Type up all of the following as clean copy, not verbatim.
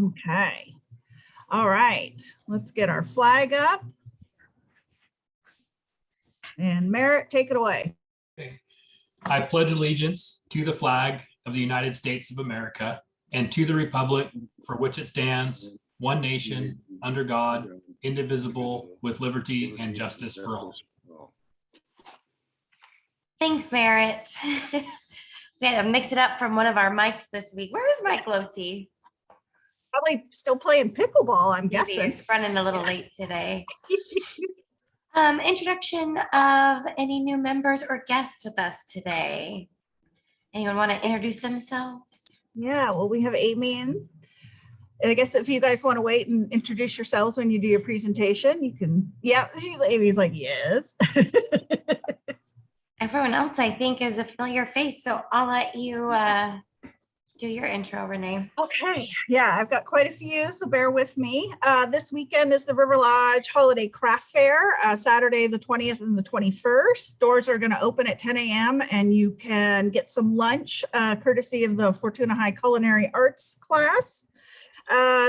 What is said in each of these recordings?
Okay. All right. Let's get our flag up. And Merritt, take it away. Okay. I pledge allegiance to the flag of the United States of America and to the republic for which it stands, one nation, under God, indivisible, with liberty and justice for all. Thanks, Merritt. We had to mix it up from one of our mics this week. Where is Mike Losey? Probably still playing pickleball, I'm Maybe guessing. it's running a little late today. Introduction of any new members or guests with us today. Anyone want to introduce themselves? Yeah, well, we have Amy, and I guess if you guys want to wait and introduce yourselves when you do your presentation, you can. Yeah, Amy's like, yes. Everyone else, I think, is a familiar face, so I'll let you do your intro, Renee. Okay, yeah, I've got quite a few, so bear with me. This weekend is the River Lodge Holiday Craft Fair, Saturday the 20th and the 21st. Doors are going to open at 10 a.m. and you can get some lunch courtesy of the Fortuna High Culinary Arts class.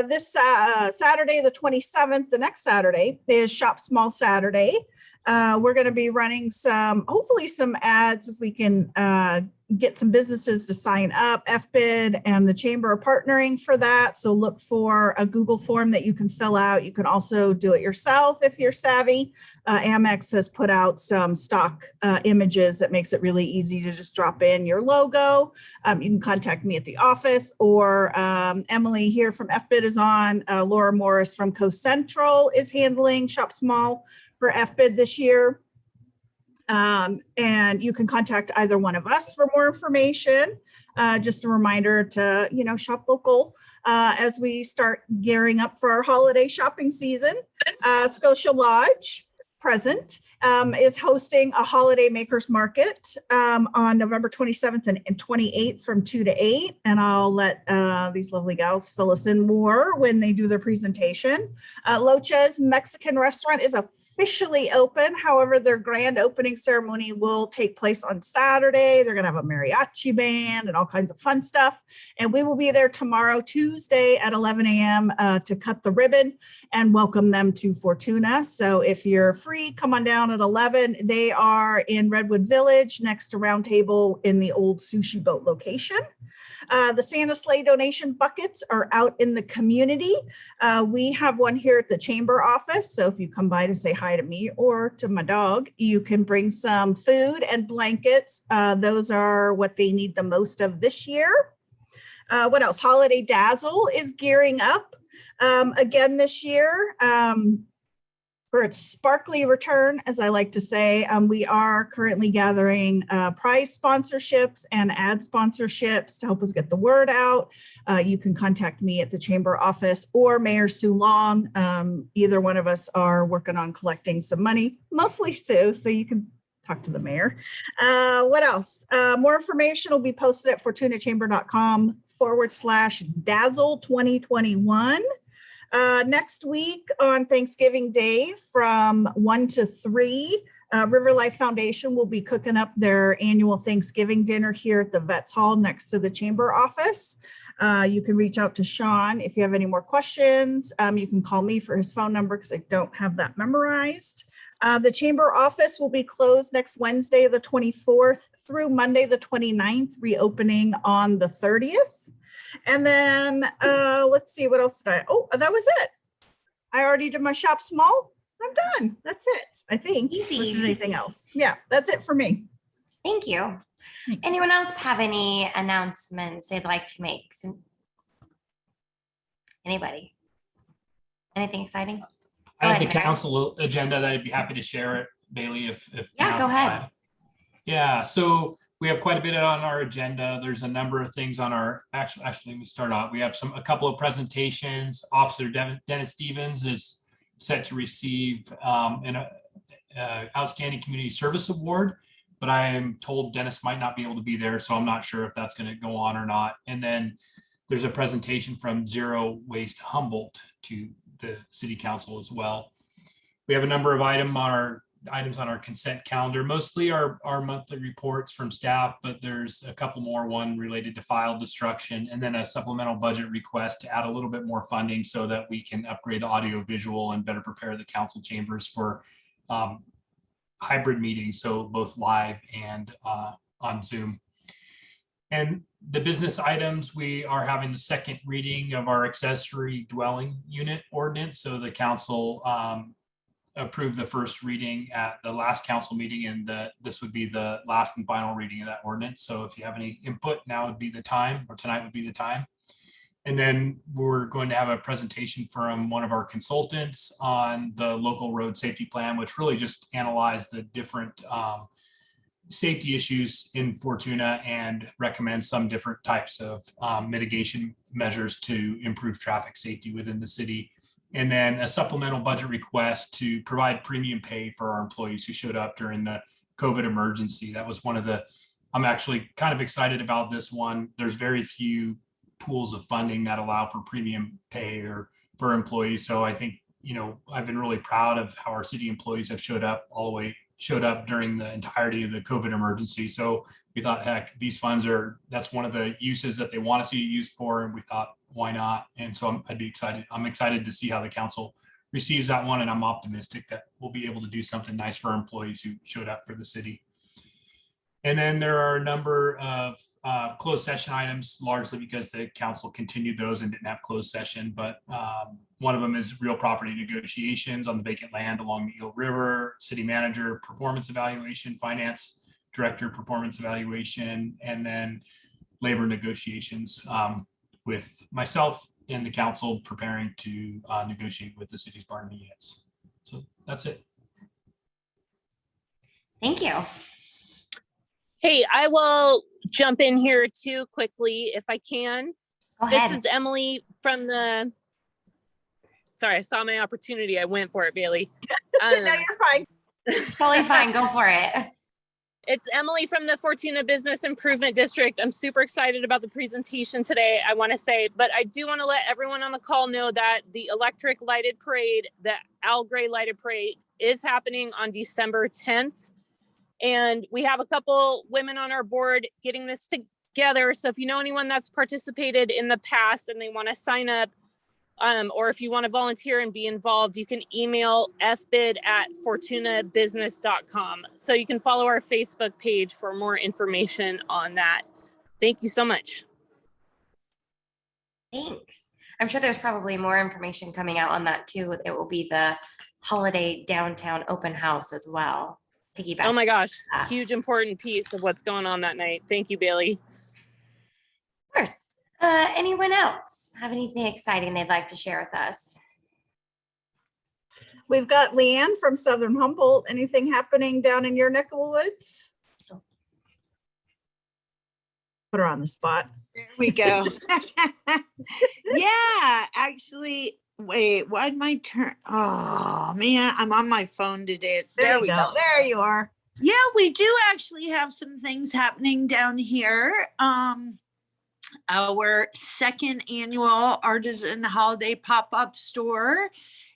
This Saturday the 27th, the next Saturday, is Shop Small Saturday. We're going to be running hopefully some ads if we can get some businesses to sign up. FBID and the Chamber are partnering for that. So look for a Google form that you can fill out. You can also do it yourself if you're savvy. Amex has put out some stock images that makes it really easy to just drop in your logo. You can contact me at the office, or Emily here from FBID is on. Laura Morris from Coast Central is handling Shop Small for FBID this year. And you can contact either one of us for more information. Just a reminder to, shop local as we start gearing up for our holiday shopping season. Scotia Lodge present is hosting a holiday makers market on November 27th and 28th from 2 to 8. And I'll let these lovely gals fill us in more when they do their presentation. Locha's Mexican restaurant is officially open. However, their grand opening ceremony will take place on Saturday. They're going to have a mariachi band and all kinds of fun stuff. And we will be there tomorrow, Tuesday at 11 a.m. To cut the ribbon and welcome them to Fortuna. So if you're free, come on down at 11. They are in Redwood Village next to Round Table in the old sushi boat location. The Santa Sleigh donation buckets are out in the community. We have one here at the chamber office. So if you come by to say hi to me or to my dog, you can bring some food and blankets. Those are what they need the most of this year. What else? Holiday Dazzle is gearing up again this year. For its sparkly return, as I like to say. We are currently gathering prize sponsorships and ad sponsorships to help us get the word out. You can contact me at the chamber office or Mayor Sue Long. Either one of us are working on collecting some money, mostly Sue, so you can talk to the mayor. What else? More information will be posted at fortunachamber.com/dazzle 2021. Next week on Thanksgiving Day from 1 to 3, River Life Foundation will be cooking up their annual Thanksgiving dinner here at the Vets Hall next to the chamber office. You can reach out to Sean if you have any more questions. You can call me for his phone number because I don't have that memorized. The chamber office will be closed next Wednesday, the 24th through Monday, the 29th, reopening on the 30th. And then let's see, what else did that was it. I already did my Shop Small. I'm done. That's it, I think. Easy. Unless there's anything else. Yeah, that's it for me. Thank you. Anyone else have any announcements they'd like to make? Anybody? Anything exciting? I have the council agenda that I'd be happy to share it, Bailey, if Yeah, go ahead. Yeah, so we have quite a bit on our agenda. There's a number of things on our, actually, let me start off. We have a couple of presentations. Officer Dennis Stevens is set to receive an Outstanding Community Service Award, but I am told Dennis might not be able to be there, so I'm not sure if that's going to go on or not. And then there's a presentation from Zero Waste Humboldt to the City Council as well. We have a number of items on our items on our consent calendar, mostly our monthly reports from staff, but there's a couple more, one related to file destruction, and then a supplemental budget request to add a little bit more funding so that we can upgrade the audio visual and better prepare the council chambers for hybrid meetings, so both live and on Zoom. And the business items, we are having the second reading of our accessory dwelling unit ordinance. So the council approved the first reading at the last council meeting, and this would be the last and final reading of that ordinance. So if you have any input, now would be the time, or tonight would be the time. And then we're going to have a presentation from one of our consultants on the local road safety plan, which really just analyzed the different safety issues in Fortuna and recommends some different types of mitigation measures to improve traffic safety within the city. And then a supplemental budget request to provide premium pay for our employees who showed up during the COVID emergency. That was one of I'm actually kind of excited about this one. There's very few pools of funding that allow for premium pay or for employees. So I think, I've been really proud of how our city employees have showed up during the entirety of the COVID emergency. So we thought, heck, these funds that's one of the uses that they want to see it used for. And we thought, why not? And so I'd be excited. I'm excited to see how the council receives that one. And I'm optimistic that we'll be able to do something nice for our employees who showed up for the city. And then there are a number of closed session items, largely because the council continued those and didn't have closed session. But one of them is real property negotiations on the vacant land along the Eel River, city manager performance evaluation, finance director performance evaluation, and then labor negotiations with myself and the council preparing to negotiate with the city's bargaining units. So that's it. Thank you. Hey, I will jump in here too quickly if I can. Go ahead. This is Emily from sorry, I saw my opportunity. I went for it, Bailey. No, you're fine. Totally fine. Go for it. It's Emily from the Fortuna Business Improvement District. I'm super excited about the presentation today, I want to say, but I do want to let everyone on the call know that the electric lighted parade, the Al Gray lighted parade, is happening on December 10th. And we have a couple women on our board getting this together. So if you know anyone that's participated in the past and they want to sign up, or if you want to volunteer and be involved, you can email fbid@fortunabusiness.com. So you can follow our Facebook page for more information on that. Thank you so much. Thanks. I'm sure there's probably more information coming out on that too. It will be the holiday downtown open house as well. Piggyback. Oh my gosh, huge important piece of what's going on that night. Thank you, Bailey. Of course. Anyone else have anything exciting they'd like to share with us? We've got Leanne from Southern Humboldt. Anything happening down in your neck of the woods? Put her on the spot. There we go. Yeah, actually, wait, why'd my turn? Oh man, I'm on my phone today. There we go. There you are. Yeah, we do actually have some things happening down here. Our second annual Artisan Holiday Pop-Up Store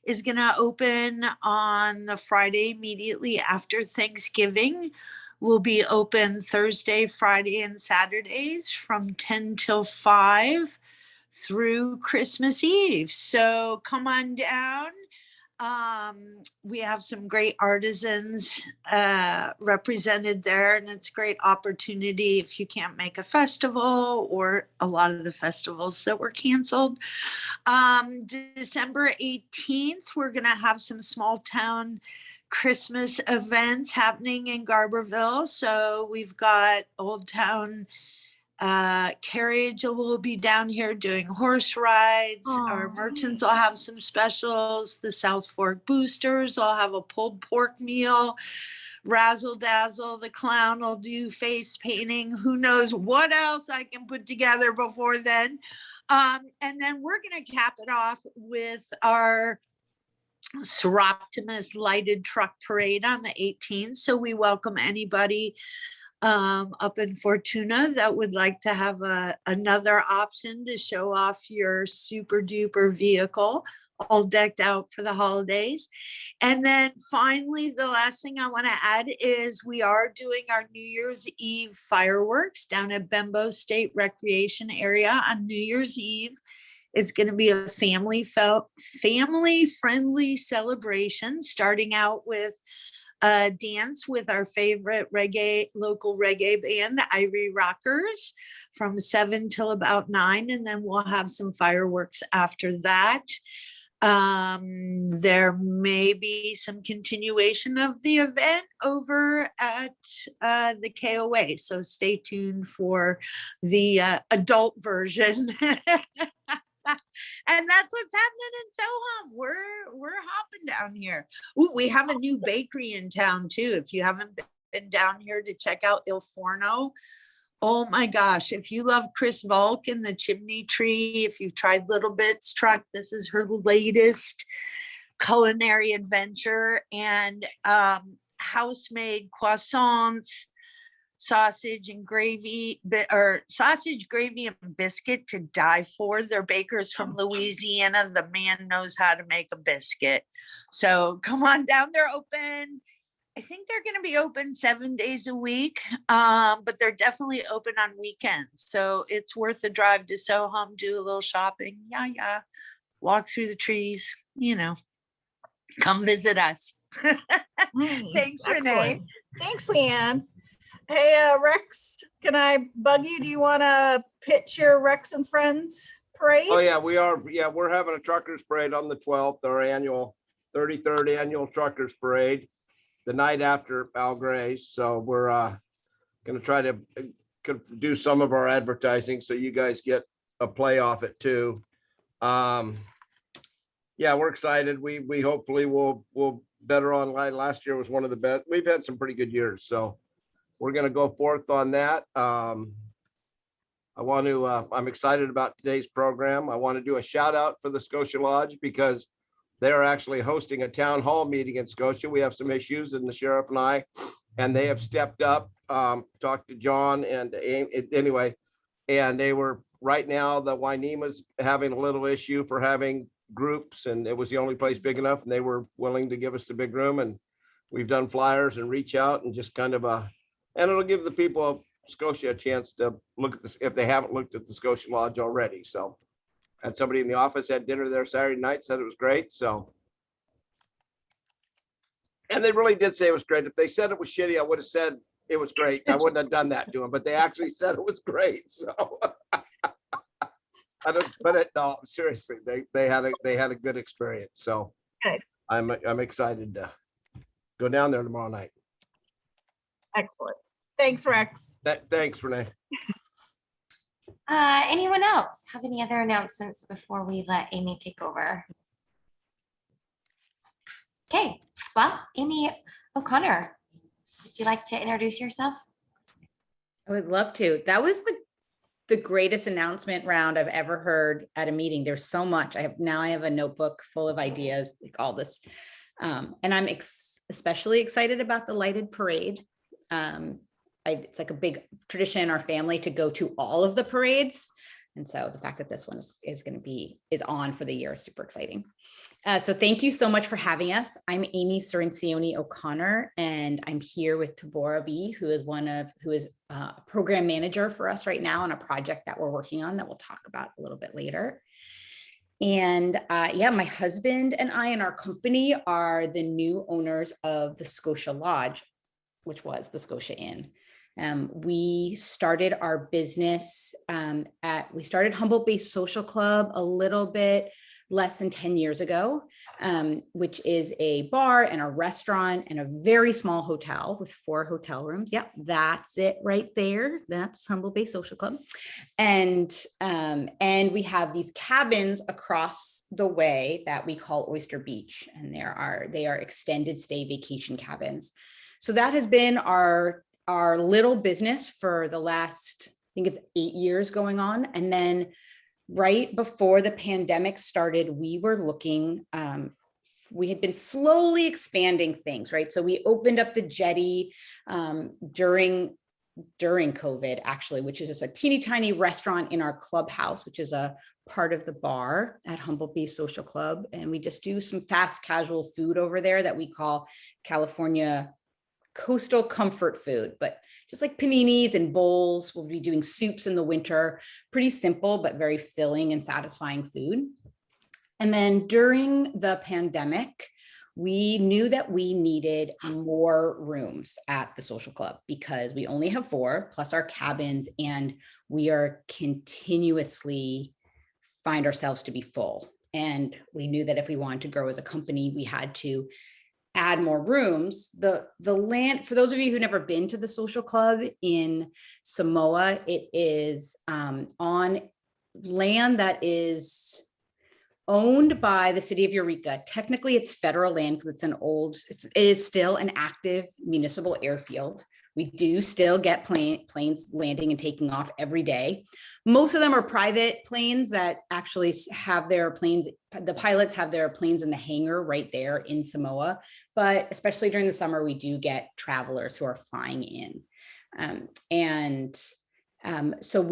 is going to open on the Friday immediately after Thanksgiving. We'll be open Thursday, Friday, and Saturdays from 10 till 5 through Christmas Eve. So come on down. We have some great artisans represented there, and it's a great opportunity if you can't make a festival or a lot of the festivals that were canceled. December 18th, we're going to have some small town Christmas events happening in Garberville. So we've got Old Town Carriage will be down here doing horse rides. Aww. Our merchants will have some specials. The South Fork Boosters will have a pulled pork meal. Razzle Dazzle the clown will do face painting. Who knows what else I can put together before then. And then we're going to cap it off with our Seroptimus lighted truck parade on the 18th. So we welcome anybody up in Fortuna that would like to have another option to show off your super duper vehicle. all decked out for the holidays. And then finally, the last thing I want to add is we are doing our New Year's Eve fireworks down at Bembo State Recreation Area on New Year's Eve. It's going to be a family-friendly celebration, starting out with a dance with our favorite local reggae band, Ivory Rockers, from 7 till about 9, and then we'll have some fireworks after that. There may be some continuation of the event over at the KOA, so stay tuned for the adult version. And that's what's happening in Soham. We're hopping down here. Ooh, we have a new bakery in town too. If you haven't been down here to check out Il Forno, oh my gosh, if you love Chris Volk and the Chimney Tree, if you've tried Little Bit's truck, this is her latest culinary adventure. And house-made croissants, sausage, gravy, and biscuit to die for. They're bakers from Louisiana. The man knows how to make a biscuit. So come on down. They're open. I think they're going to be open 7 days a week, but they're definitely open on weekends. So it's worth a drive to Soham, do a little shopping. Yeah. Walk through the trees, come visit us. Thanks, Excellent. Renee. Thanks, Leanne. Hey, Rex, can I bug you? Do you want to pitch your Rex and Friends parade? Oh, yeah, we are. Yeah, we're having a truckers parade on the 12th, our annual 33rd annual truckers parade, the night after Al Gray's. So we're going to try to do some of our advertising so you guys get a play off it too. Yeah, we're excited. We hopefully will better online. Last year was one of the best. We've had some pretty good years, so we're going to go forth on that. I'm excited about today's program. I want to do a shout out for the Scotia Lodge because they're actually hosting a town hall meeting in Scotia. We have some issues, and the sheriff and they have stepped up, talked to John and anyway, and they were right now, the Wynema's having a little issue for having groups, and it was the only place big enough, and they were willing to give us the big room, and we've done flyers and reach out and just kind of and it'll give the people of Scotia a chance to look at this if they haven't looked at the Scotia Lodge already. So, had somebody in the office had dinner there Saturday night, said it was great. So, and they really did say it was great. If they said it was shitty, I would have said it was great. I wouldn't have done that to them, but they actually said it was great. So, no, seriously, they had a good experience. So, Good. I'm excited to go down there tomorrow night. Excellent. Thanks, Rex. Thanks, Renee. Anyone else have any other announcements before we let Amy take over? Okay, well, Amy O'Connor, would you like to introduce yourself? I would love to. That was the greatest announcement round I've ever heard at a meeting. There's so much. I have a notebook full of ideas, like all this. And I'm especially excited about the lighted parade. It's like a big tradition in our family to go to all of the parades. And so the fact that this one is on for the year is super exciting. So thank you so much for having us. I'm Amy Sorrencioni O'Connor, and I'm here with Tabora B, who is a program manager for us right now on a project that we're working on that we'll talk about a little bit later. And my husband and I and our company are the new owners of the Scotia Lodge, which was the Scotia Inn. We started our business we started Humboldt Bay Social Club a little bit less than 10 years ago, which is a bar and a restaurant and a very small hotel with 4 hotel rooms. Yep, that's it right there. That's Humboldt Bay Social Club. And we have these cabins across the way that we call Oyster Beach. And they are extended stay vacation cabins. So that has been our little business for the last, I think it's 8 years going on. And then right before the pandemic started, we were looking, we had been slowly expanding things, right? So we opened up the jetty during during COVID, actually, which is just a teeny tiny restaurant in our clubhouse, which is a part of the bar at Humboldt Bay Social Club. And we just do some fast casual food over there that we call California coastal comfort food, but just like paninis and bowls. We'll be doing soups in the winter, pretty simple, but very filling and satisfying food. And then during the pandemic, we knew that we needed more rooms at the social club because we only have 4 plus our cabins, and we are continuously find ourselves to be full. And we knew that if we wanted to grow as a company, we had to add more rooms. The land, for those of you who've never been to the social club in Samoa, it is on land that is owned by the city of Eureka. Technically, it's federal land because it is still an active municipal airfield. We do still get planes landing and taking off every day. Most of them are private planes that actually have their planes, the pilots have their planes in the hangar right there in Samoa. But especially during the summer, we do get travelers who are flying in. So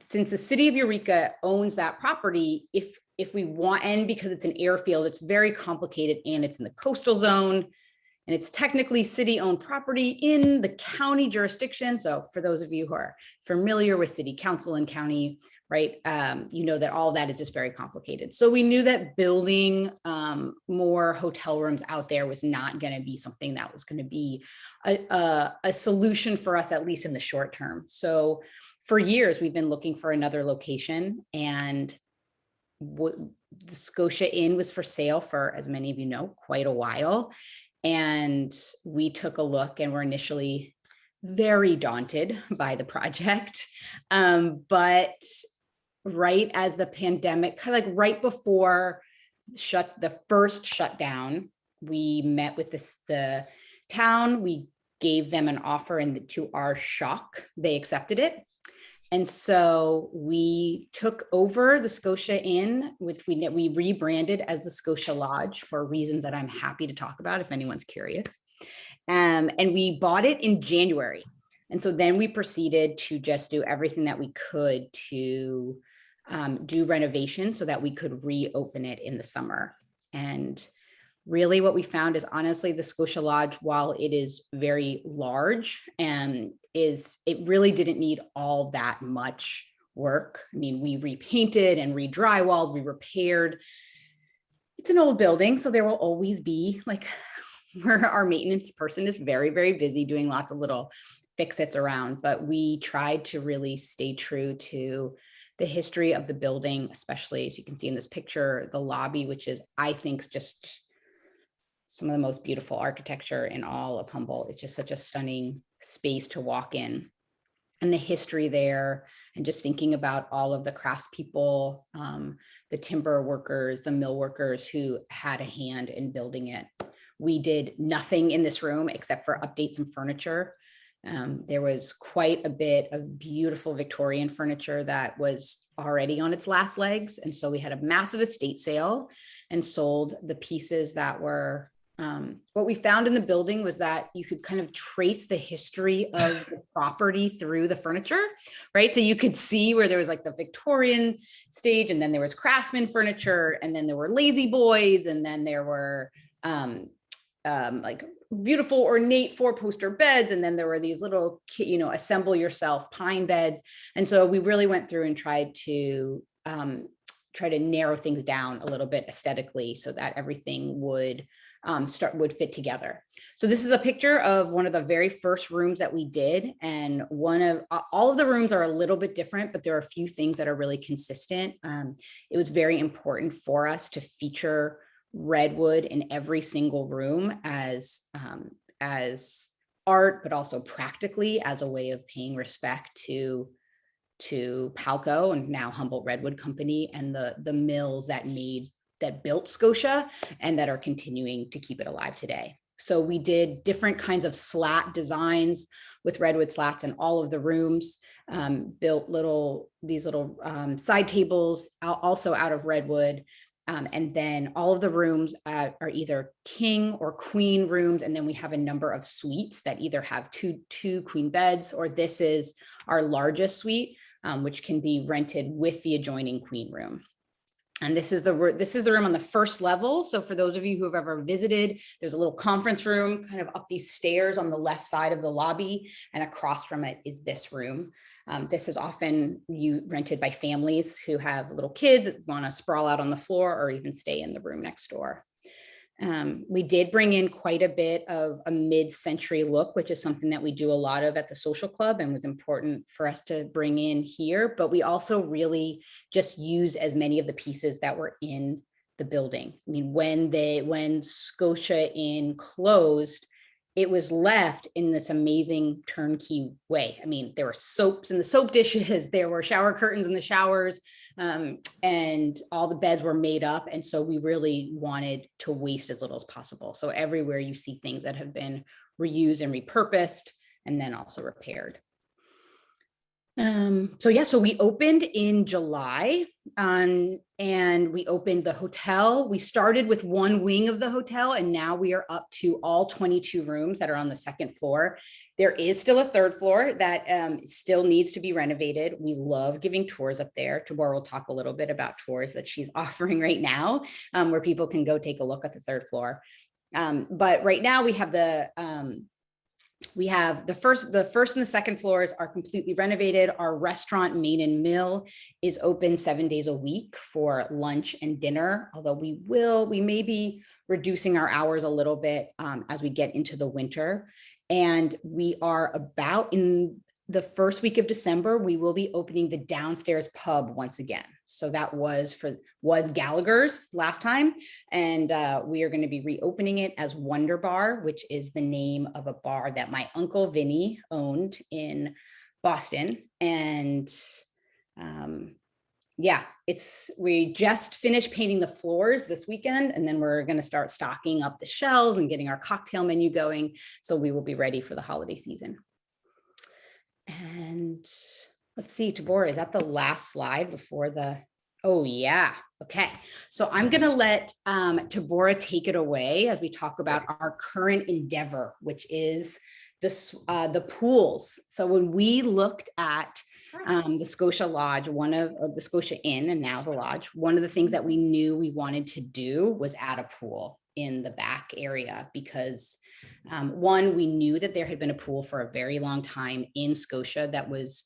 since the city of Eureka owns that property, if we want, and because it's an airfield, it's very complicated, and it's in the coastal zone, and it's technically city-owned property in the county jurisdiction. So for those of you who are familiar with city council and county, right, you know that all that is just very complicated. So we knew that building more hotel rooms out there was not going to be something that was going to be a solution for us, at least in the short term. So for years, we've been looking for another location, and the Scotia Inn was for sale for, as many of you know, quite a while. And we took a look and were initially very daunted by the project. But right as the pandemic, kind of like right before the first shutdown, we met with the town. We gave them an offer, and to our shock, they accepted it. And so we took over the Scotia Inn, which we rebranded as the Scotia Lodge for reasons that I'm happy to talk about if anyone's curious. And we bought it in January. And so then we proceeded to just do everything that we could to do renovations so that we could reopen it in the summer. And really what we found is, honestly, the Scotia Lodge, while it is very large and it really didn't need all that much work. I mean, we repainted and re-drywalled, we repaired. It's an old building, so there will always be, like, where our maintenance person is very, very busy doing lots of little fix-its around, but we tried to really stay true to the history of the building, especially as you can see in this picture, the lobby, which is, I think, just some of the most beautiful architecture in all of Humboldt. It's just such a stunning space to walk in, and the history there, and just thinking about all of the craftspeople, the timber workers, the mill workers who had a hand in building it. We did nothing in this room except for update some furniture. There was quite a bit of beautiful Victorian furniture that was already on its last legs. And so we had a massive estate sale and sold the pieces that were, what we found in the building was that you could kind of trace the history of the property through the furniture, right? So you could see where there was like the Victorian stage, and then there was Craftsman furniture, and then there were lazy boys, and then there were like beautiful ornate 4-poster beds, and then there were these little, assemble yourself pine beds. And so we really went through and tried to narrow things down a little bit aesthetically so that everything would fit together. So this is a picture of one of the very first rooms that we did, and all of the rooms are a little bit different, but there are a few things that are really consistent. It was very important for us to feature redwood in every single room as art, but also practically as a way of paying respect to Palco, and now Humboldt Redwood Company, and the mills that built Scotia and that are continuing to keep it alive today. So we did different kinds of slat designs with redwood slats in all of the rooms, built these little side tables also out of redwood, And then all of the rooms are either king or queen rooms. And then we have a number of suites that either have two queen beds, or this is our largest suite, which can be rented with the adjoining queen room. And this is the room on the first level. So for those of you who have ever visited, there's a little conference room kind of up these stairs on the left side of the lobby, and across from it is this room. This is often rented by families who have little kids that want to sprawl out on the floor or even stay in the room next door. We did bring in quite a bit of a mid-century look, which is something that we do a lot of at the social club and was important for us to bring in here. But we also really just use as many of the pieces that were in the building. I mean, when Scotia Inn closed, it was left in this amazing turnkey way. I mean, there were soaps in the soap dishes, there were shower curtains in the showers, and all the beds were made up. And so we really wanted to waste as little as possible. So everywhere you see things that have been reused and repurposed, and then also repaired. So we opened in July, and we opened the hotel. We started with one wing of the hotel, and now we are up to all 22 rooms that are on the second floor. There is still a third floor that still needs to be renovated. We love giving tours up there. Tabor will talk a little bit about tours that she's offering right now, where people can go take a look at the third floor. But right now we have the first and the second floors are completely renovated. Our restaurant, Main and Mill, is open 7 days a week for lunch and dinner, although we may be reducing our hours a little bit as we get into the winter. And we are about in the first week of December, we will be opening the downstairs pub once again. So that was Gallagher's last time. And we are going to be reopening it as Wonder Bar, which is the name of a bar that my uncle Vinny owned in Boston. And we just finished painting the floors this weekend, and then we're going to start stocking up the shelves and getting our cocktail menu going. So we will be ready for the holiday season. And let's see, Tabor, is that the last slide before oh yeah. Okay. So I'm going to let Tabora take it away as we talk about our current endeavor, which is the pools. So when we looked at the Scotia Lodge, the Scotia Inn and now the Lodge, one of the things that we knew we wanted to do was add a pool in the back area, because one, we knew that there had been a pool for a very long time in Scotia that was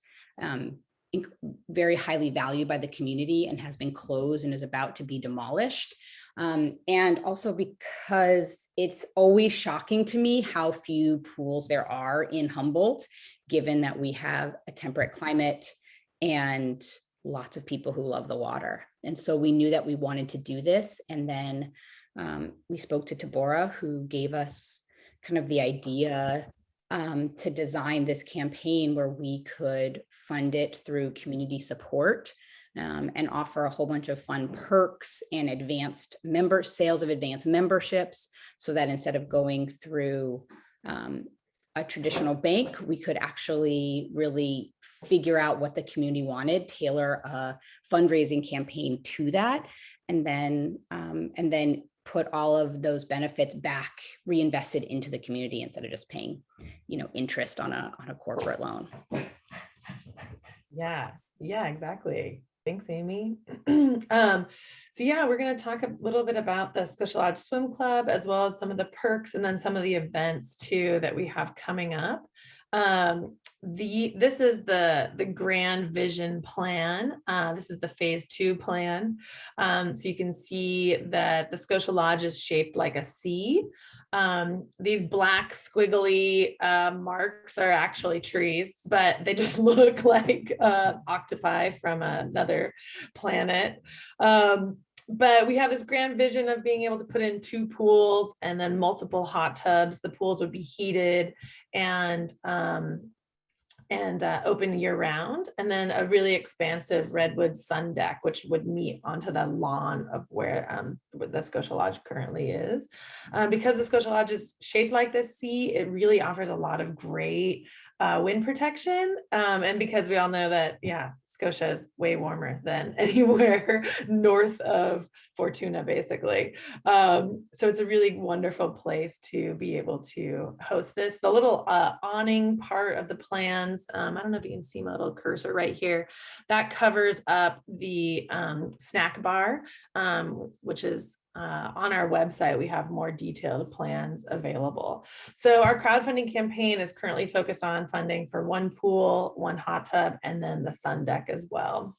very highly valued by the community and has been closed and is about to be demolished. And also because it's always shocking to me how few pools there are in Humboldt, given that we have a temperate climate and lots of people who love the water. And so we knew that we wanted to do this. And then we spoke to Tabora, who gave us kind of the idea to design this campaign where we could fund it through community support and offer a whole bunch of fun perks and sales of advanced memberships, so that instead of going through a traditional bank, we could actually really figure out what the community wanted, tailor a fundraising campaign to that, and then put all of those benefits back reinvested into the community instead of just paying, interest on a corporate loan. Yeah, exactly. Thanks, Amy. So we're going to talk a little bit about the Scotia Lodge Swim Club, as well as some of the perks and then some of the events too that we have coming up. This is the grand vision plan. This is the phase 2 plan. So you can see that the Scotia Lodge is shaped like a C. These black squiggly marks are actually trees, but they just look like octopi from another planet. But we have this grand vision of being able to put in 2 pools and then multiple hot tubs. The pools would be heated and open year round, and then a really expansive redwood sun deck, which would meet onto the lawn of where the Scotia Lodge currently is. Because the Scotia Lodge is shaped like this C, it really offers a lot of great wind protection. And because we all know that, yeah, Scotia is way warmer than anywhere north of Fortuna, basically. So it's a really wonderful place to be able to host this. The little awning part of the plans, I don't know if you can see my little cursor right here, that covers up the snack bar, which is on our website. We have more detailed plans available. So our crowdfunding campaign is currently focused on funding for one pool, one hot tub, and then the sun deck as well.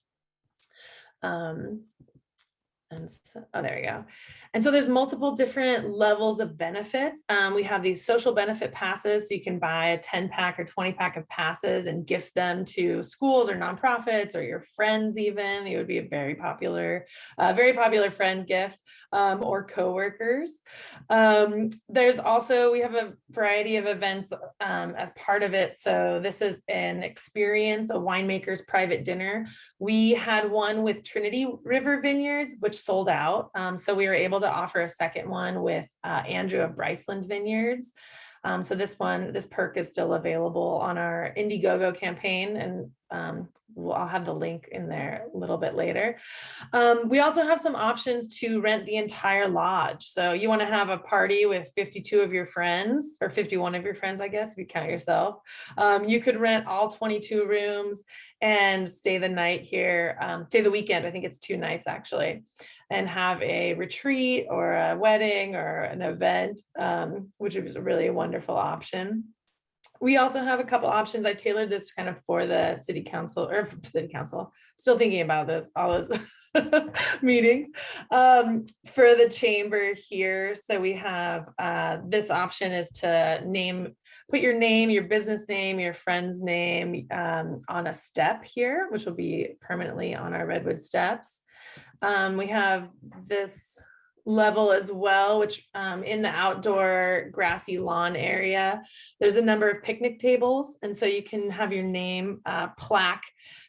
And so, oh, there we go. And so there's multiple different levels of benefits. We have these social benefit passes, so you can buy a 10-pack or 20-pack of passes and gift them to schools or nonprofits or your friends even. It would be a very popular friend gift, or coworkers. There's also, we have a variety of events as part of it. So this is an experience, a winemaker's private dinner. We had one with Trinity River Vineyards, which sold out. So we were able to offer a second one with Andrew of Bryceland Vineyards. So this perk is still available on our Indiegogo campaign, and I'll have the link in there a little bit later. We also have some options to rent the entire lodge. So you want to have a party with 52 of your friends, or 51 of your friends, I guess, if you count yourself. You could rent all 22 rooms and stay the night here, stay the weekend. I think it's 2 nights actually, and have a retreat or a wedding or an event, which is a really wonderful option. We also have a couple options. I tailored this kind of for the city council, still thinking about this, all those meetings, for the chamber here. So we have, this option is to put your name, your business name, your friend's name on a step here, which will be permanently on our redwood steps. We have this level as well, which in the outdoor grassy lawn area, there's a number of picnic tables. And so you can have your name plaque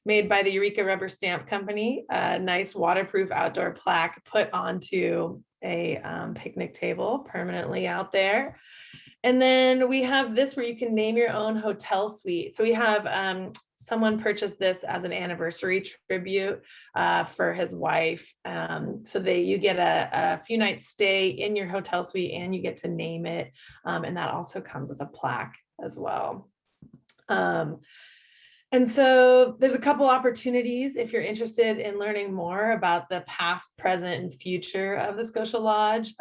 made by the Eureka Rubber Stamp Company, a nice waterproof outdoor plaque put onto a picnic table permanently out there. And then we have this where you can name your own hotel suite. So we have someone purchased this as an anniversary tribute for his wife. So you get a few nights stay in your hotel suite and you get to name it. And that also comes with a plaque as well. And so there's a couple opportunities if you're interested in learning more about the past, present, and future of the Scotia Lodge.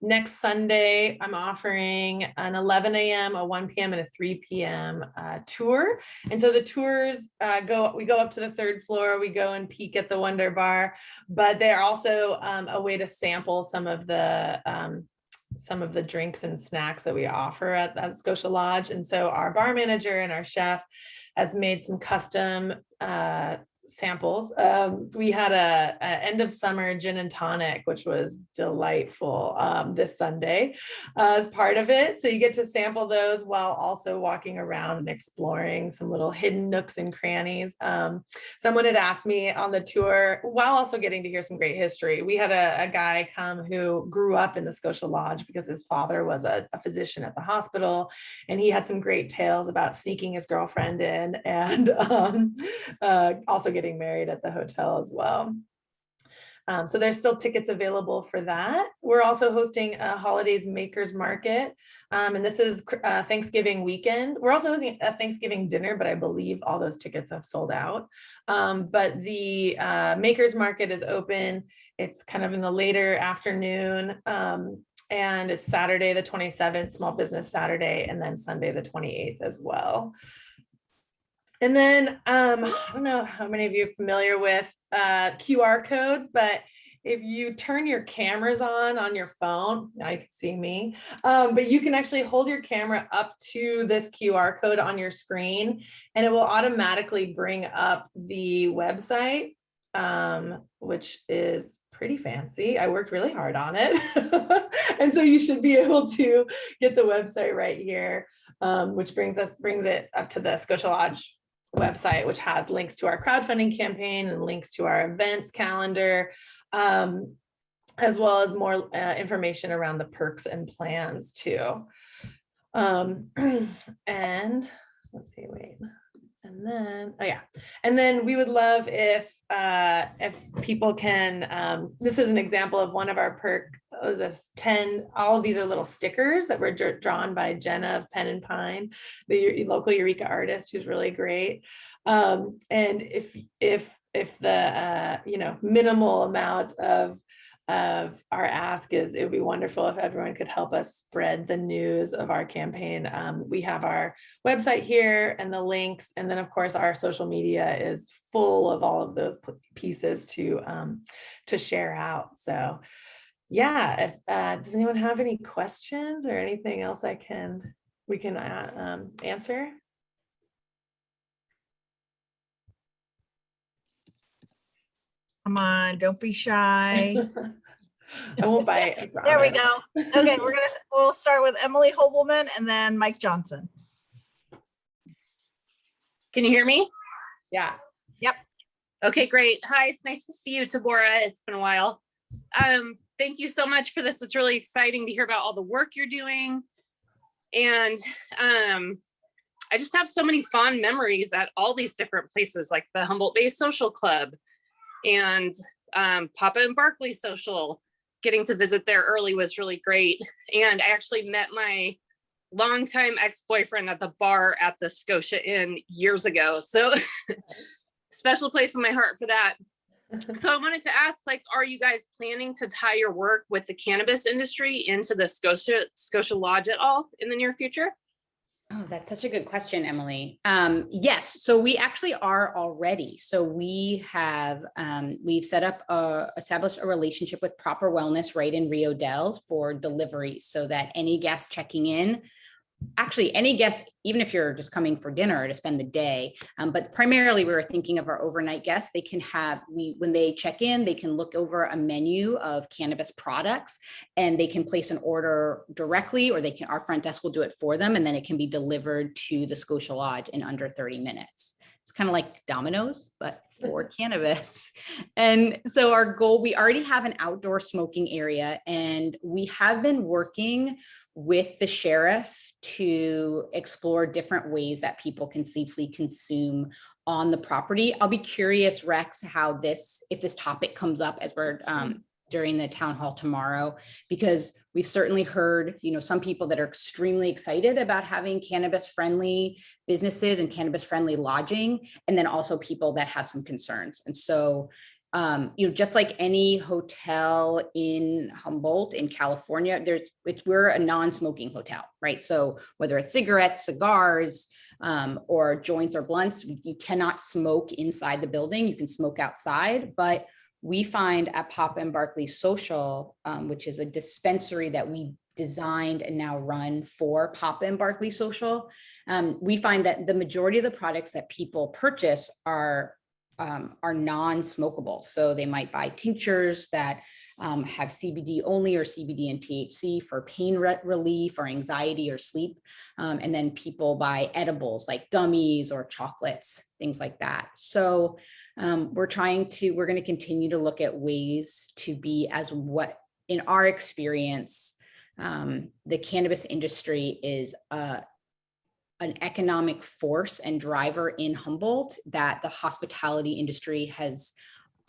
Next Sunday, I'm offering an 11 a.m., a 1 p.m., and a 3 p.m. Tour. And so the tours we go up to the 3rd floor, we go and peek at the Wonder Bar, but they're also a way to sample some of the drinks and snacks that we offer at Scotia Lodge. And so our bar manager and our chef has made some custom samples. We had a end of summer gin and tonic, which was delightful this Sunday as part of it. So you get to sample those while also walking around and exploring some little hidden nooks and crannies. Someone had asked me on the tour, while also getting to hear some great history. We had a guy come who grew up in the Scotia Lodge because his father was a physician at the hospital, and he had some great tales about sneaking his girlfriend in and also getting married at the hotel as well. So there's still tickets available for that. We're also hosting a holidays makers market. And this is Thanksgiving weekend. We're also hosting a Thanksgiving dinner, but I believe all those tickets have sold out. But the makers market is open. It's kind of in the later afternoon. And it's Saturday, the 27th, Small Business Saturday, and then Sunday, the 28th as well. And then I don't know how many of you are familiar with QR codes, but if you turn your cameras on your phone, now you can see me, but you can actually hold your camera up to this QR code on your screen, and it will automatically bring up the website, which is pretty fancy. I worked really hard on it. And so you should be able to get the website right here, which brings it up to the Scotia Lodge website, which has links to our crowdfunding campaign and links to our events calendar, as well as more information around the perks and plans too. And let's see, wait. And then, oh yeah. And then we would love if people can, this is an example of one of our was this 10, all of these are little stickers that were drawn by Jenna of Pen and Pine, the local Eureka artist who's really great. And if the, minimal amount of our ask is, it would be wonderful if everyone could help us spread the news of our campaign. We have our website here and the links, and then of course our social media is full of all of those pieces to share out. So yeah, if does anyone have any questions or anything else we can answer? Come on, don't be shy. I won't bite. I There we promise. go. Okay, we'll start with Emily Hobelman and then Mike Johnson. Can you hear me? Yeah. Okay, great. Hi, it's nice to see you, Tabora. It's been a while. Thank you so much for this. It's really exciting to hear about all the work you're doing. And I just have so many fond memories at all these different places, like the Humboldt Bay Social Club and Papa and Barkley Social. Getting to visit there early was really great. And I actually met my longtime ex-boyfriend at the bar at the Scotia Inn years ago. So special place in my heart for that. So I wanted to ask, are you guys planning to tie your work with the cannabis industry into the Scotia Lodge at all in the near future? Oh, that's such a good question, Emily. Yes, so we actually are already. So we have, we've set up, established a relationship with Proper Wellness right in Rio Del for deliveries, so that any guest checking in, actually any guest, even if you're just coming for dinner to spend the day, but primarily we were thinking of our overnight guests, they can have, when they check in, they can look over a menu of cannabis products and they can place an order directly, or our front desk will do it for them. And then it can be delivered to the Scotia Lodge in under 30 minutes. It's kind of like Domino's, but for cannabis. And so our goal, we already have an outdoor smoking area, and we have been working with the sheriff to explore different ways that people can safely consume on the property. I'll be curious, Rex, if this topic comes up as we're during the town hall tomorrow, because we've certainly heard, some people that are extremely excited about having cannabis friendly businesses and cannabis friendly lodging, and then also people that have some concerns. And so, just like any hotel in Humboldt in California, we're a non-smoking hotel, right? So whether it's cigarettes, cigars, or joints or blunts, you cannot smoke inside the building. You can smoke outside, but we find at Papa and Barkley Social, which is a dispensary that we designed and now run for Papa and Barkley Social, we find that the majority of the products that people purchase are non-smokable. So they might buy tinctures that have CBD only, or CBD and THC for pain relief or anxiety or sleep. And then people buy edibles like gummies or chocolates, things like that. So we're going to continue to look at ways to be in our experience, the cannabis industry is an economic force and driver in Humboldt that the hospitality industry has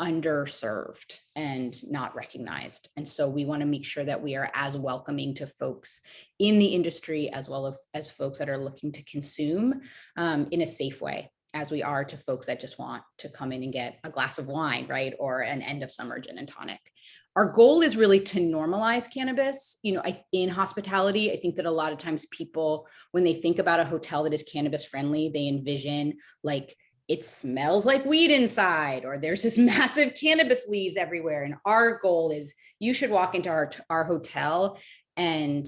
underserved and not recognized. And so we want to make sure that we are as welcoming to folks in the industry as well as folks that are looking to consume in a safe way, as we are to folks that just want to come in and get a glass of wine, right? Or an end of summer gin and tonic. Our goal is really to normalize cannabis, in hospitality. I think that a lot of times people, when they think about a hotel that is cannabis friendly, they envision like it smells like weed inside, or there's this massive cannabis leaves everywhere. And our goal is you should walk into our hotel and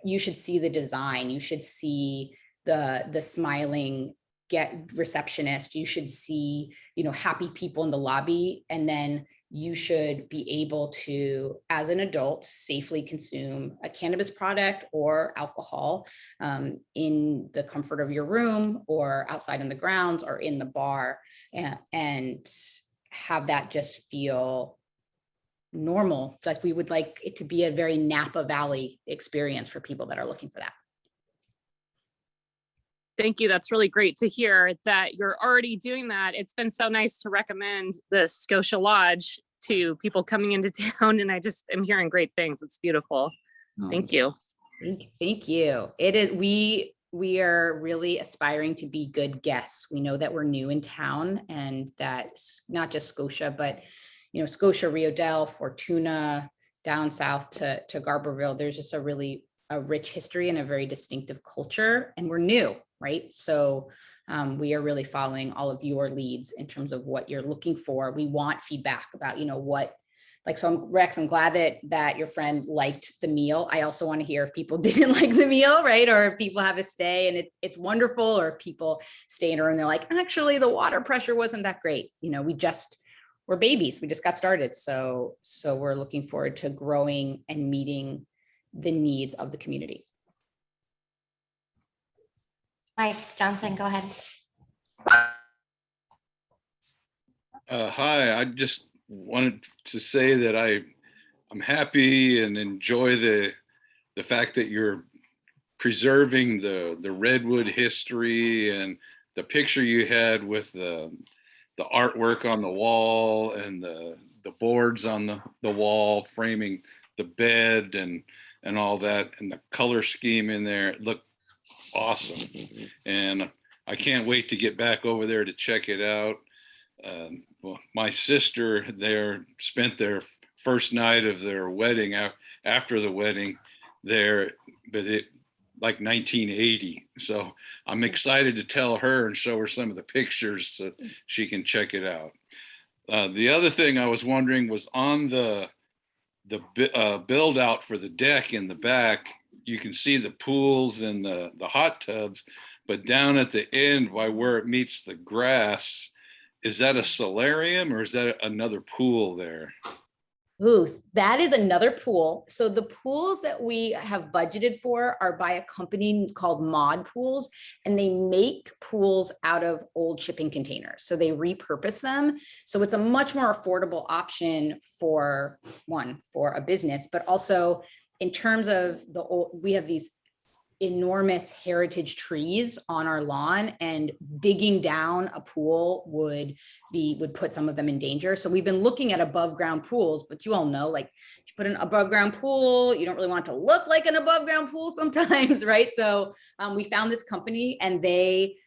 you should see the design. You should see the smiling receptionist. You should see, happy people in the lobby. And then you should be able to, as an adult, safely consume a cannabis product or alcohol in the comfort of your room or outside in the grounds or in the bar, and have that just feel normal. Like we would like it to be a very Napa Valley experience for people that are looking for that. Thank you. That's really great to hear that you're already doing that. It's been so nice to recommend the Scotia Lodge to people coming into town, and I just am hearing great things. It's beautiful. Thank you. Thank you. It is, we are really aspiring to be good guests. We know that we're new in town, and that not just Scotia, but Scotia, Rio Dell, Fortuna, down south to Garberville, there's just a rich history and a very distinctive culture, and we're new, right? So we are really following all of your leads in terms of what you're looking for. We want feedback about, Rex, I'm glad that your friend liked the meal. I also want to hear if people didn't like the meal, right? Or if people have a stay and it's wonderful, or if people stay in a room and they're like, actually, the water pressure wasn't that great. We're babies. We just got started. So we're looking forward to growing and meeting the needs of the community. Mike Johnson, go ahead. Hi, I just wanted to say that I'm happy and enjoy the fact that you're preserving the redwood history, and the picture you had with the artwork on the wall and the boards on the wall framing the bed and all that, and the color scheme in there. It looked awesome, and I can't wait to get back over there to check it out. Well, my sister there spent their first night of their wedding after the wedding there, but it like 1980. So I'm excited to tell her and show her some of the pictures so she can check it out. The other thing I was wondering was on the build out for the deck in the back, you can see the pools and the hot tubs, but down at the end by where it meets the grass, is that a solarium or is that another pool there? Ooh, that is another pool. So the pools that we have budgeted for are by a company called Mod Pools, and they make pools out of old shipping containers. So they repurpose them. So it's a much more affordable option for a business, but also in terms of we have these enormous heritage trees on our lawn, and digging down a pool would put some of them in danger. So we've been looking at above ground pools, but you all know, like, if you put an above ground pool, you don't really want it to look like an above ground pool sometimes, right? So we found this company, and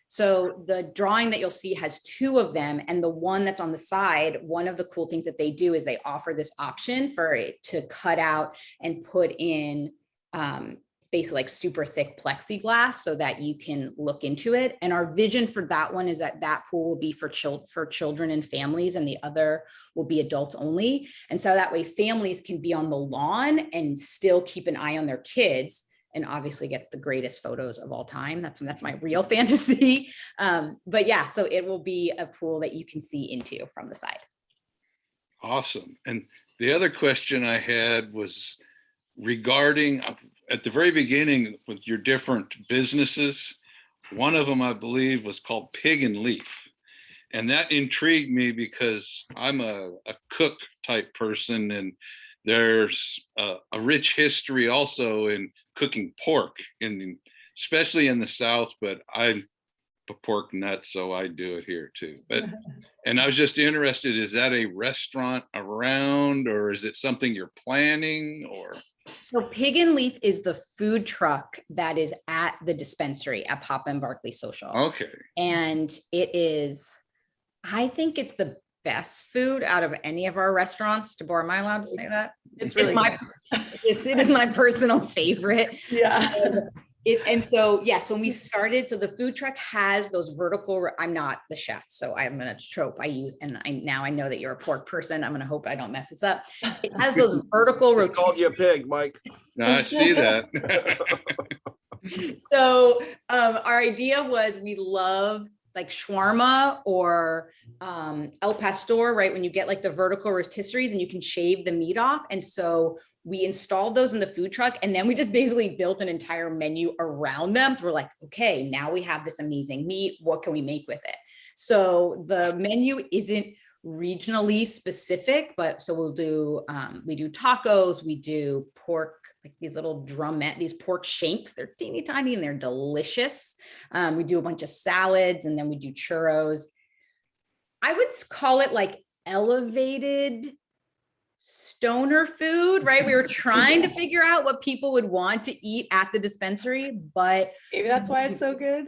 so the drawing that you'll see has two of them, and the one that's on the side, one of the cool things that they do is they offer this option for it to cut out and put in basically like super thick plexiglass so that you can look into it. And our vision for that one is that pool will be for children and families, and the other will be adults only. And so that way families can be on the lawn and still keep an eye on their kids, and obviously get the greatest photos of all time. That's my real fantasy. But yeah, so it will be a pool that you can see into from the side. Awesome. And the other question I had was regarding, at the very beginning with your different businesses, one of them I believe was called Pig and Leaf. And that intrigued me because I'm a cook type person, and there's a rich history also in cooking pork, especially in the South, but I'm a pork nut, so I do it here too. And I was just interested, is that a restaurant around, or is it something you're planning, or? So Pig and Leaf is the food truck that is at the dispensary at Papa and Barkley Social. Okay. And it is, I think it's the best food out of any of our restaurants. Deborah, am I allowed to say that? It's really it is my personal favorite. Yeah. And so, yes, when we started, so the food truck has those vertical, I'm not the chef, so I'm going to trope I use, and now I know that you're a pork person. I'm going to hope I don't mess this up. It has those vertical He called you a pig, Mike. No, I see that. So our idea was, we love like shawarma or El Pastor, right? When you get like the vertical rotisseries and you can shave the meat off. And so we installed those in the food truck, and then we just basically built an entire menu around them. So we're like, okay, now we have this amazing meat. What can we make with it? So the menu isn't regionally specific, but so we do tacos, we do pork, like these little drumette, these pork shanks. They're teeny tiny and they're delicious. We do a bunch of salads and then we do churros. I would call it like elevated stoner food, right? We were trying to figure out what people would want to eat at the dispensary, but Maybe that's why it's so good.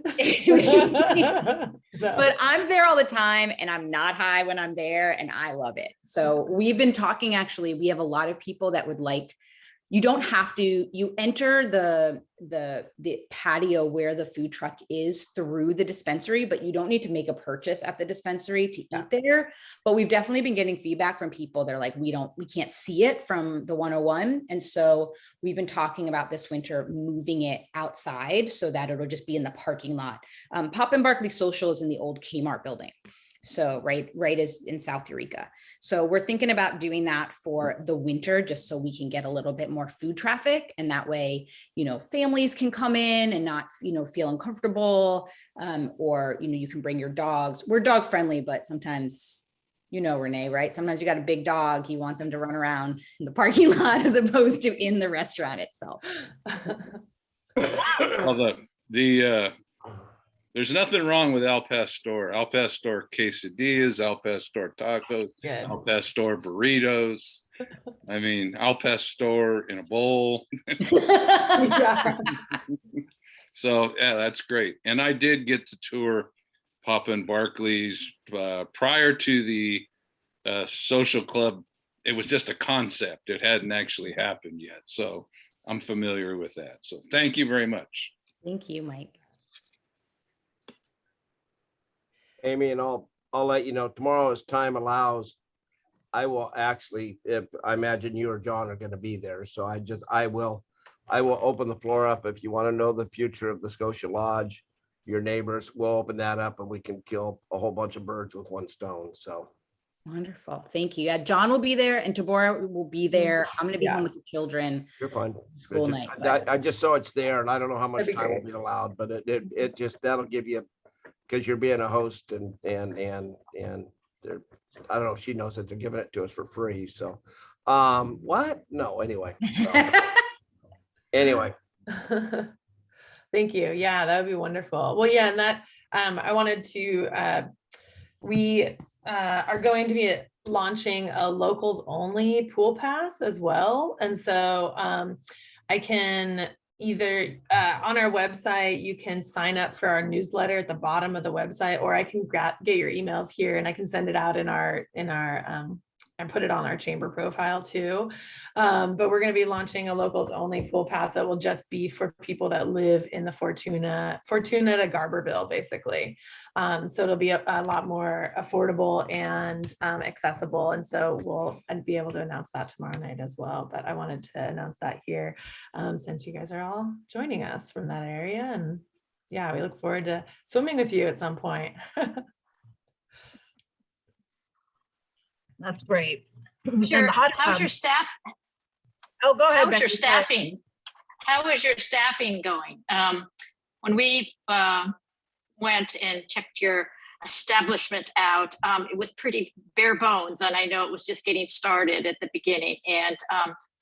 but I'm there all the time and I'm not high when I'm there and I love it. So we've been talking, actually, we have a lot of people that would like, you don't have to, you enter the patio where the food truck is through the dispensary, but you don't need to make a purchase at the dispensary to eat there. But we've definitely been getting feedback from people. They're like, we can't see it from the 101. And so we've been talking about this winter moving it outside so that it'll just be in the parking lot. Pop and Barkley Social is in the old Kmart building. So right is in South Eureka. So we're thinking about doing that for the winter, just so we can get a little bit more food traffic. And that way, families can come in and not, feel uncomfortable. Or, you can bring your dogs. We're dog friendly, but sometimes, Renee, right? Sometimes you got a big dog. You want them to run around in the parking lot as opposed to in the restaurant itself. Well, there's nothing wrong with Al Pastor. Al Pastor quesadillas, Al Pastor tacos, Good. Al Pastor burritos. I mean, Al Pastor in a bowl. So yeah, that's great. And I did get to tour Papa and Barkley's prior to the social club. It was just a concept. It hadn't actually happened yet. So I'm familiar with that. So thank you very much. Thank you, Mike. Amy, and I'll let you know tomorrow as time allows. I will actually, if I imagine you or John are going to be there. So I will open the floor up. If you want to know the future of the Scotia Lodge, your neighbors, we'll open that up and we can kill a whole bunch of birds with one stone. So wonderful. Thank you. Yeah, John will be there and Tabora will be there. I'm going to be home with the children. You're fine. School night. I just saw it's there and I don't know how much That'd be time will great. be allowed, but it just, that'll give you, because you're being a host and they're, I don't know if she knows that they're giving it to us for free. So, what? No, anyway. So, anyway. Thank you. Yeah, that would be wonderful. Well, yeah, and that I wanted to, we are going to be launching a locals only pool pass as well. And so I can either on our website, you can sign up for our newsletter at the bottom of the website, or I can get your emails here and I can send it out in our and put it on our chamber profile too. But we're going to be launching a locals only pool pass that will just be for people that live in the Fortuna to Garberville, basically. So it'll be a lot more affordable and accessible. And so I'd be able to announce that tomorrow night as well. But I wanted to announce that here since you guys are all joining us from that area. And yeah, we look forward to swimming with you at some point. That's great. Sure. And the hot How's tub. your staff? Oh, go ahead. How's your Becky, sorry. staffing? How is your staffing going? When we went and checked your establishment out, it was pretty bare bones, and I know it was just getting started at the beginning. And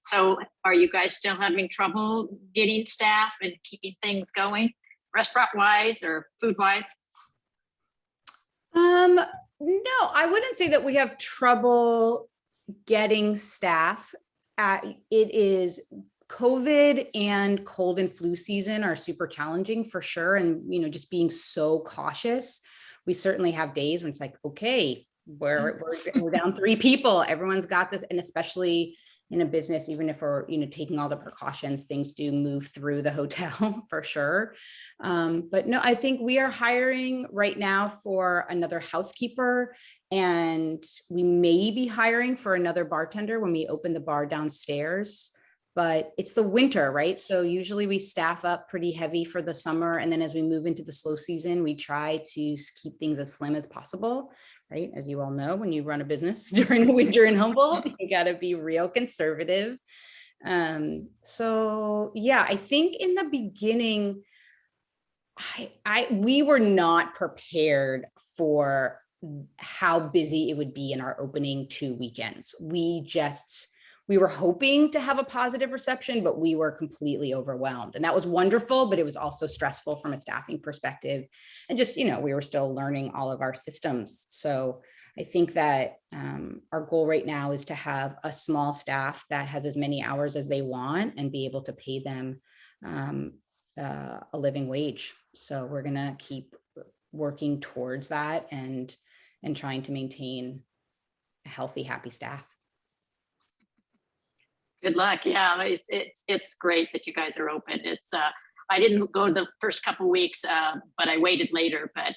so are you guys still having trouble getting staff and keeping things going, restaurant-wise or food-wise? No, I wouldn't say that we have trouble getting staff. It is COVID and cold and flu season are super challenging for sure. And, just being so cautious, we certainly have days when it's like, okay, we're down 3 people. Everyone's got this. And especially in a business, even if we're, taking all the precautions, things do move through the hotel for sure. But no, I think we are hiring right now for another housekeeper, and we may be hiring for another bartender when we open the bar downstairs. But it's the winter, right? So usually we staff up pretty heavy for the summer. And then as we move into the slow season, we try to keep things as slim as possible. Right? As you all know, when you run a business during the winter in Humboldt, you got to be real conservative. So yeah, I think in the beginning, we were not prepared for how busy it would be in our opening 2 weekends. We we were hoping to have a positive reception, but we were completely overwhelmed. And that was wonderful, but it was also stressful from a staffing perspective. And just, we were still learning all of our systems. So I think that our goal right now is to have a small staff that has as many hours as they want and be able to pay them a living wage. So we're going to keep working towards that and trying to maintain a healthy, happy staff. Good luck. Yeah, it's great that you guys are open. I didn't go the first couple of weeks, but I waited later, but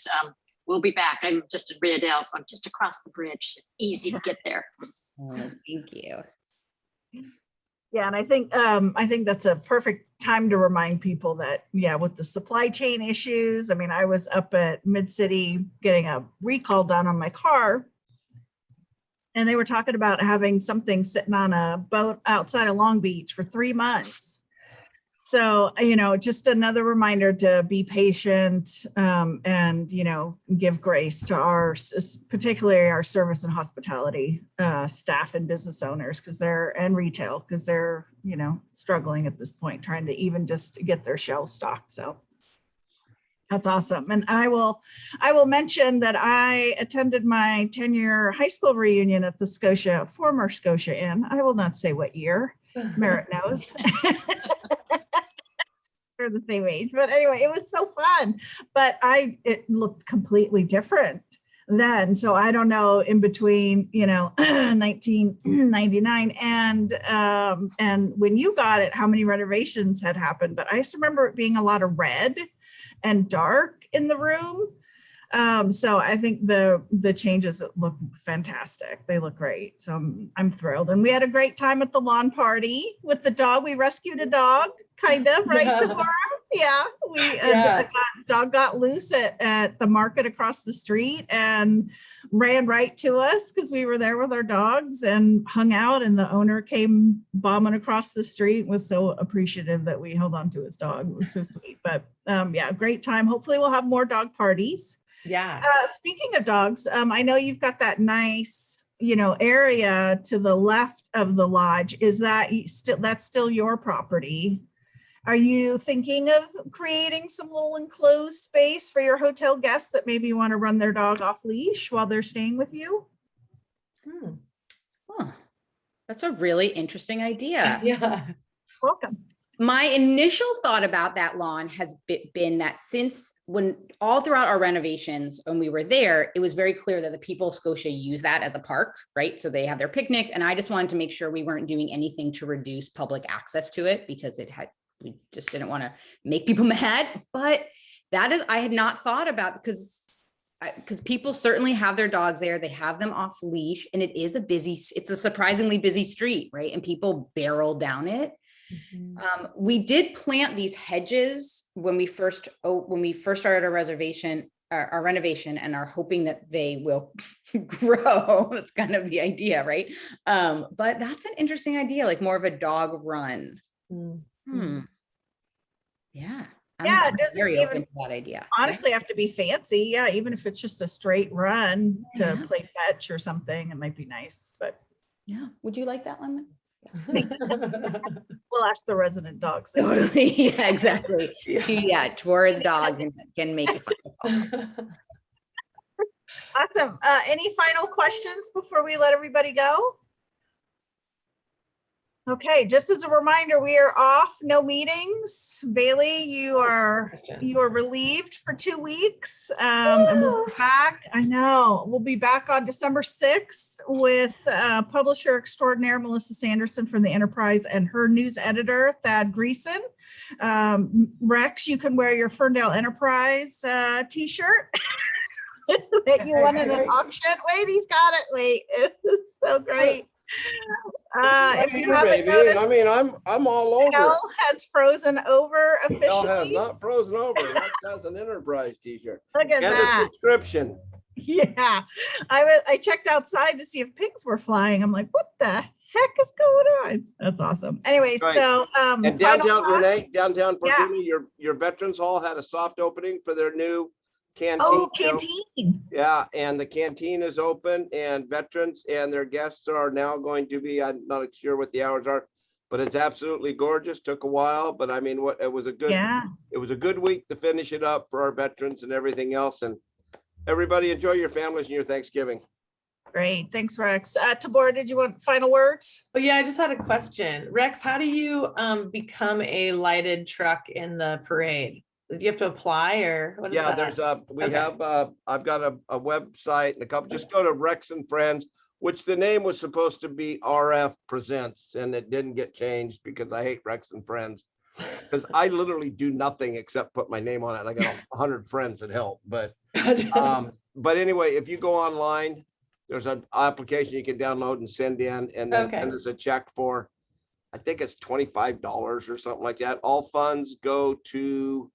we'll be back. I'm just in Riadale, so I'm just across the bridge. Easy to get there. Oh, thank you. Yeah, and I think that's a perfect time to remind people that, with the supply chain issues, I was up at Mid-City getting a recall done on my car, and they were talking about having something sitting on a boat outside of Long Beach for 3 months. So, just another reminder to be patient and, give grace to particularly our service and hospitality staff and business owners and retail, because they're, struggling at this point, trying to even just get their shelves stocked. So that's awesome. And I will mention that I attended my 10-year high school reunion at the former Scotia Inn. I will not say what year. Merritt knows. They're the same age, but anyway, it was so fun. But it looked completely different then. So I don't know in between, 1999 and when you got it, how many renovations had happened. But I just remember it being a lot of red and dark in the room. So I think the changes look fantastic. They look great. So I'm thrilled. And we had a great time at the lawn party with the dog. We rescued a dog, kind of, right, Tamara? Yeah, dog got loose at the market across the street and ran right to us because we were there with our dogs and hung out, and the owner came bombing across the street, was so appreciative that we held on to his dog. It was so sweet. But great time. Hopefully we'll have more dog parties. Yeah. Speaking of dogs, I know you've got that nice, area to the left of the lodge. Is that's still your property? Are you thinking of creating some little enclosed space for your hotel guests that maybe want to run their dog off leash while they're staying with you? Oh, that's a really interesting idea. Yeah. Welcome. My initial thought about that lawn has been that when all throughout our renovations, when we were there, it was very clear that the people of Scotia use that as a park, right? So they have their picnics, and I just wanted to make sure we weren't doing anything to reduce public access to it, because we just didn't want to make people mad. But I had not thought about, because people certainly have their dogs there. They have them off leash, and it's a surprisingly busy street, right? And people barrel down it. Mm-hmm. We did plant these hedges when we first started our renovation, and are hoping that they will grow. That's kind of the idea, right? But that's an interesting idea, like more of a dog run. Mm-hmm. Yeah. I'm very open to that idea. Honestly, have to be fancy. Yeah, even if it's just a straight run to play fetch or something, it might be nice. But yeah, would you like that one? We'll ask the resident dogs. Totally. Yeah, exactly. Tora's dog can make it fun. Awesome. Any final questions before we let everybody go? Okay, just as a reminder, we are off, no meetings. Bailey, you are relieved for 2 weeks. And we'll be back. I know. We'll be back on December 6th with publisher extraordinaire Melissa Sanderson from the Enterprise and her news editor, Thad Greason. Rex, you can wear your Ferndale Enterprise t-shirt that you won at an auction. Wait, he's got it. Wait, it was so great. If you haven't noticed, I'm all over. Hell has frozen over officially. Hell has not frozen over. That's an Enterprise t-shirt. Look at and that. A subscription. Yeah, I checked outside to see if pigs were flying. I'm like, what the heck is going on? That's awesome. Anyway, right. So and downtown Renee, downtown Fortuna, your Veterans Hall had a soft opening for their new canteen. Oh, you know, canteen. Yeah, and the canteen is open and veterans and their guests are now going to be, I'm not sure what the hours are, but it's absolutely gorgeous. Took a while, but I mean, it was a good week to finish it up for our veterans and everything else. And everybody enjoy your families and your Thanksgiving. Great. Thanks, Rex. Tabor, did you want final words? Oh yeah, I just had a question. Rex, how do you become a lighted truck in the parade? Do you have to apply or what is Yeah, that? there's Okay. I've got a website and a couple, just go to Rex and Friends, which the name was supposed to be RF Presents, and it didn't get changed because I hate Rex and Friends. Because I literally do nothing except put my name on it. I got 100 friends that help, but anyway, if you go online, there's an application you can download and send in, and then send us a check for, I think it's $25 or something like that. All funds go to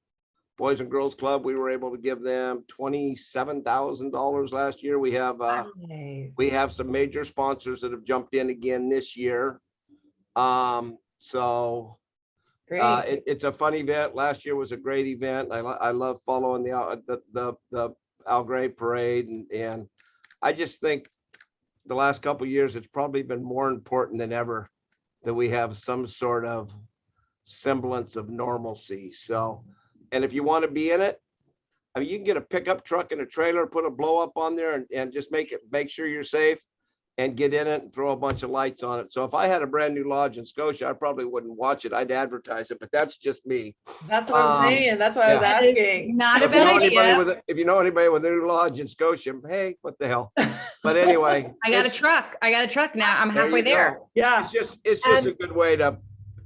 Boys and Girls Club. We were able to give them $27,000 last year. We have some major sponsors that have jumped in again this year. So it's a fun event. Last year was a great event. I love following the Al Gray parade, and I just think the last couple of years, it's probably been more important than ever that we have some sort of semblance of normalcy. So, and if you want to be in it, I mean, you can get a pickup truck and a trailer, put a blow up on there and just make sure you're safe and get in it and throw a bunch of lights on it. So if I had a brand new lodge in Scotia, I probably wouldn't watch it. I'd advertise it, but that's just me. That's what I'm saying. That's why I was asking. Not So a bad idea. if you know anybody with a new lodge in Scotia, hey, what the hell? But anyway, I got a truck. now. I'm halfway you there. go. Yeah. It's just a good way to,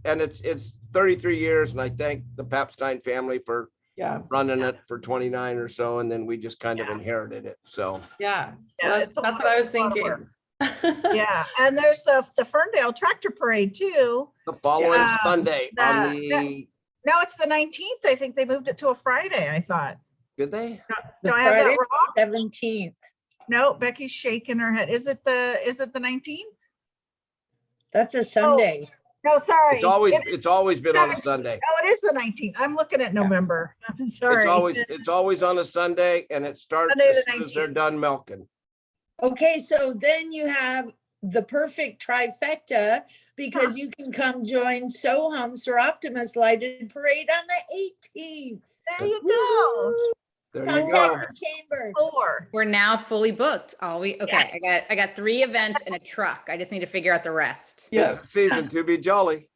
and it's 33 years, and I thank the Papstein family for running it for 29 or so, and then we just kind of inherited it. So Well, it's that's what I was thinking. Yeah, and there's the Ferndale Tractor Parade too. the following Sunday on No, it's the 19th. I think they moved it to a Friday, I thought. did they? Do I have that wrong? 17th. No, Becky's shaking her head. Is it the 19th? That's a Sunday. No, sorry. It's always been on a Sunday. Oh, it is the 19th. I'm looking at November. I'm sorry. It's always on a Sunday, and it starts Sunday as the soon as they're 19th. done milking. Okay, so then you have the perfect trifecta because you can come join Sohum's or Optimus Lighted Parade on the 18th. There you go. There you go. Contact the chamber. 4. We're now fully booked. I got 3 events and a truck. I just need to figure out the rest. This is season to be jolly.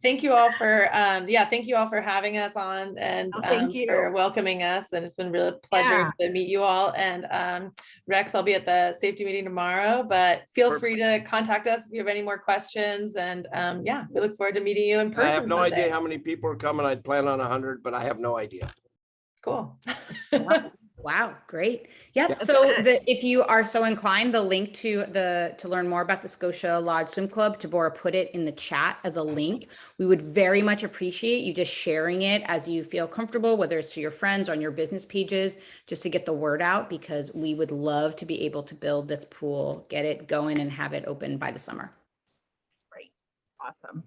Thank you all for thank you all for having us on and thank you for welcoming us, and it's been really a pleasure to meet you all. And Rex, I'll be at the safety meeting tomorrow, but feel free to contact us if you have any more questions. And we look forward to meeting you in person. I have no idea how many people are coming. I'd plan on 100, but I have no idea. Cool. Wow, great. Yep. So if you are so inclined, the link to learn more about the Scotia Lodge Swim Club, Tabora put it in the chat as a link. We would very much appreciate you just sharing it as you feel comfortable, whether it's to your friends on your business pages, just to get the word out, because we would love to be able to build this pool, get it going, and have it open by the summer. Great. Awesome.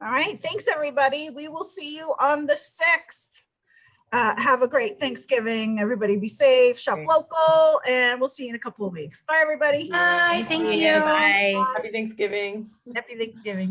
All right. Thanks, everybody. We will see you on the 6th. Have a great Thanksgiving. Everybody be safe, shop local, and we'll see you in a couple of weeks. Bye, everybody. Bye. Thank you. Bye. Happy Thanksgiving. Happy Thanksgiving.